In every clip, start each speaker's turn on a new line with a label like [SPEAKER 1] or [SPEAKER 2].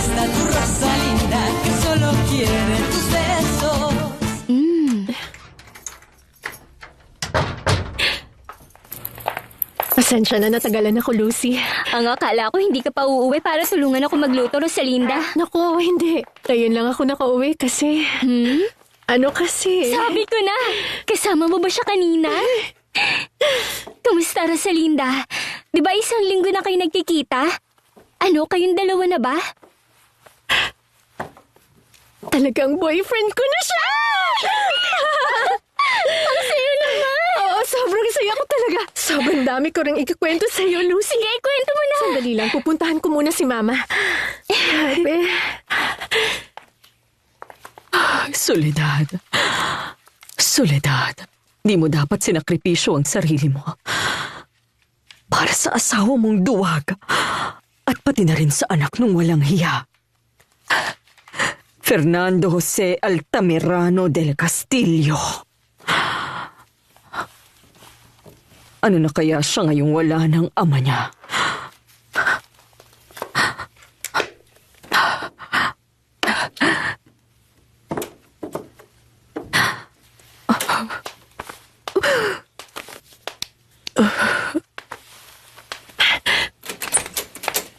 [SPEAKER 1] está tu Rosalinda, que solo quiere tus besos.
[SPEAKER 2] Pasensya na, natagalan ako, Lucy.
[SPEAKER 3] Ang akala ko hindi ka pa uuwi para tulungan ako magluto, Rosalinda.
[SPEAKER 2] Naku, hindi. Ngayon lang ako nakauwi kasi... Ano kasi?
[SPEAKER 3] Sabi ko na, kasama mo ba siya kanina? Kumusta, Rosalinda? Di ba isang linggo na kayo nagkikita? Ano, kayong dalawa na ba?
[SPEAKER 2] Talagang boyfriend ko na siya!
[SPEAKER 3] Ang sayo naman!
[SPEAKER 2] Oo, sobrang saya ko talaga. Sobrang dami ko rin ikikwento sa'yo, Lucy.
[SPEAKER 3] Sige, kwento mo na.
[SPEAKER 2] Sandali lang, pupuntahan ko muna si Mama. Grabe.
[SPEAKER 4] Soledad. Soledad. Di mo dapat sinakripisyo ang sarili mo. Para sa asawa mong duwag. At pati na rin sa anak nung walang hiya. Fernando Jose Altamirano del Castillo. Ano na kaya siya ngayong wala ng ama niya?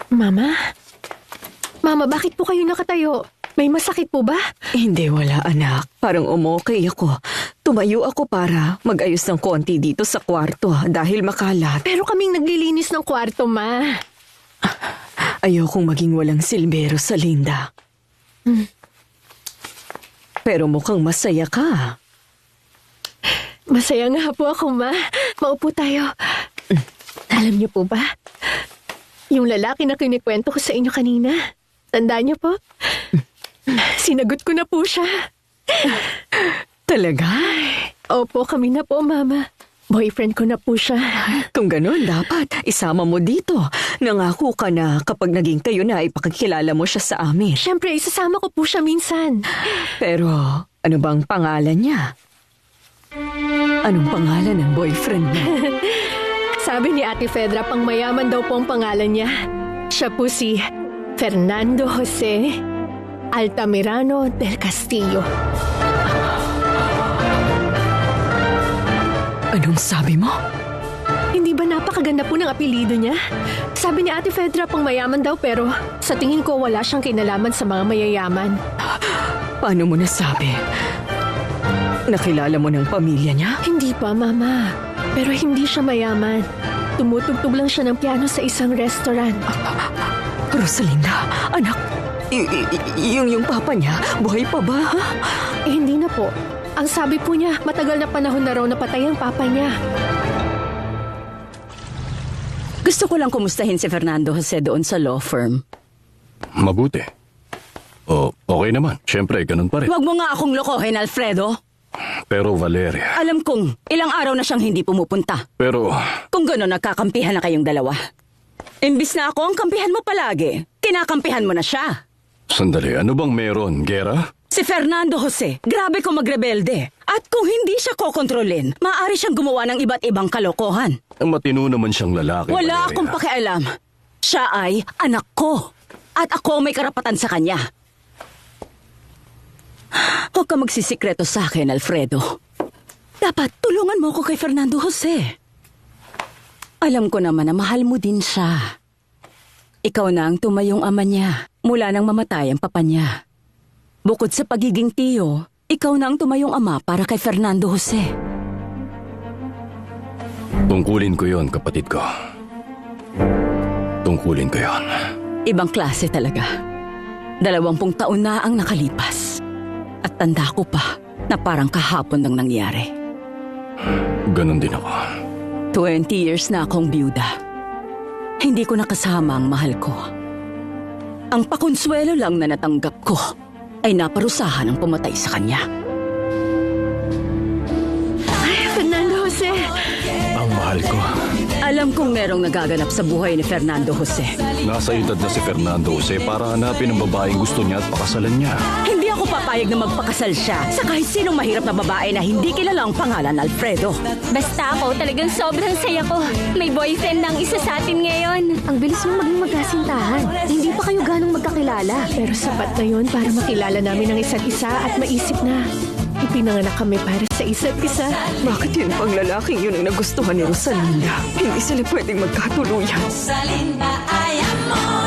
[SPEAKER 2] Mama? Mama, bakit po kayo nakatayo? May masakit po ba?
[SPEAKER 4] Hindi, wala anak. Parang umokay ako. Tumayo ako para mag-ayos ng konti dito sa kwarto dahil makalat.
[SPEAKER 2] Pero kaming naglilinis ng kwarto, Ma.
[SPEAKER 4] Ayokong maging walang silbero sa Linda. Pero mukhang masaya ka.
[SPEAKER 2] Masaya nga po ako, Ma. Maupo tayo. Alam niyo po ba? Yung lalaki na kinikwento ko sa inyo kanina. Tandaan niyo po? Sinagot ko na po siya.
[SPEAKER 4] Talaga?
[SPEAKER 2] Opo, kami na po, Mama. Boyfriend ko na po siya.
[SPEAKER 4] Kung ganun, dapat isama mo dito. Nangako ka na kapag naging kayo na, ipakikilala mo siya sa amin.
[SPEAKER 2] Siyempre, isasama ko po siya minsan.
[SPEAKER 4] Pero, ano bang pangalan niya? Anong pangalan ng boyfriend niya?
[SPEAKER 2] Sabi ni Ate Fedra, pang mayaman daw po ang pangalan niya. Siya po si Fernando Jose Altamirano del Castillo.
[SPEAKER 4] Anong sabi mo?
[SPEAKER 2] Hindi ba napakaganda po ng apelido niya? Sabi ni Ate Fedra, pang mayaman daw pero sa tingin ko wala siyang kinalaman sa mga mayayaman.
[SPEAKER 4] Paano mo nasabi? Nakilala mo ng pamilya niya?
[SPEAKER 2] Hindi pa, Mama. Pero hindi siya mayaman. Tumutugtog lang siya ng piano sa isang restaurant.
[SPEAKER 4] Rosalinda, anak, yung papa niya, buhay pa ba? Ha?
[SPEAKER 2] Hindi na po. Ang sabi po niya, matagal na panahon na raw napatay ang papa niya.
[SPEAKER 5] Gusto ko lang kumustahin si Fernando Jose doon sa law firm.
[SPEAKER 6] Mabuti. O, okay naman. Siyempre, ganun pa rin.
[SPEAKER 5] Huwag mo nga akong lokohin, Alfredo.
[SPEAKER 6] Pero Valeria...
[SPEAKER 5] Alam kong ilang araw na siyang hindi pumupunta.
[SPEAKER 6] Pero...
[SPEAKER 5] Kung gano'n, nagkakampihan na kayong dalawa. Imbis na ako ang kampihan mo palagi, kinakampihan mo na siya.
[SPEAKER 6] Sandali, ano bang meron, Gera?
[SPEAKER 5] Si Fernando Jose, grabe kung magrebelde. At kung hindi siya kokontrolin, maaari siyang gumawa ng iba't ibang kalokohan.
[SPEAKER 6] Matino naman siyang lalaki,
[SPEAKER 5] Wala
[SPEAKER 6] Valeria.
[SPEAKER 5] akong pakialam. Siya ay anak ko. At ako may karapatan sa kanya. Huwag ka magsisikreto sa akin, Alfredo. Dapat tulungan mo ko kay Fernando Jose. Alam ko naman na mahal mo din siya. Ikaw na ang tumayong ama niya mula nang mamatay ang papa niya. Bukod sa pagiging tiyo, ikaw na ang tumayong ama para kay Fernando Jose.
[SPEAKER 6] Tungkulin ko yon, kapatid ko. Tungkulin ko yon.
[SPEAKER 5] Ibang klase talaga. 20 taon na ang nakalipas. At tanda ko pa na parang kahapon lang nangyari.
[SPEAKER 6] Ganon din ako.
[SPEAKER 5] 20 years na akong byuda. Hindi ko nakasama ang mahal ko. Ang pakonsuelo lang na natanggap ko ay naparusahan ang pumatay sa kanya.
[SPEAKER 2] Ay, Fernando Jose!
[SPEAKER 6] Ang mahal ko.
[SPEAKER 5] Alam kong merong nagaganap sa buhay ni Fernando Jose.
[SPEAKER 6] Nasa edad na si Fernando Jose para hanapin ang babaeng gusto niya at pakasalan niya.
[SPEAKER 5] Hindi ako papayag na magpakasal siya sa kahit sinong mahirap na babae na hindi kilala ang pangalan Alfredo.
[SPEAKER 3] Basta ako, talagang sobrang saya ko. May boyfriend ng isa sa atin ngayon.
[SPEAKER 2] Ang bilis mong maging magkasintahan. Hindi pa kayo ganong magkakilala. Pero sapat na yon para makilala namin ang isa't isa at maisip na ipinanganak kami para sa isa't isa.
[SPEAKER 4] Bakit yun pang lalaking yun ang nagustuhan ni Rosalinda? Hindi sila pwedeng magkatuluyan.
[SPEAKER 1] Rosalinda, ay amor.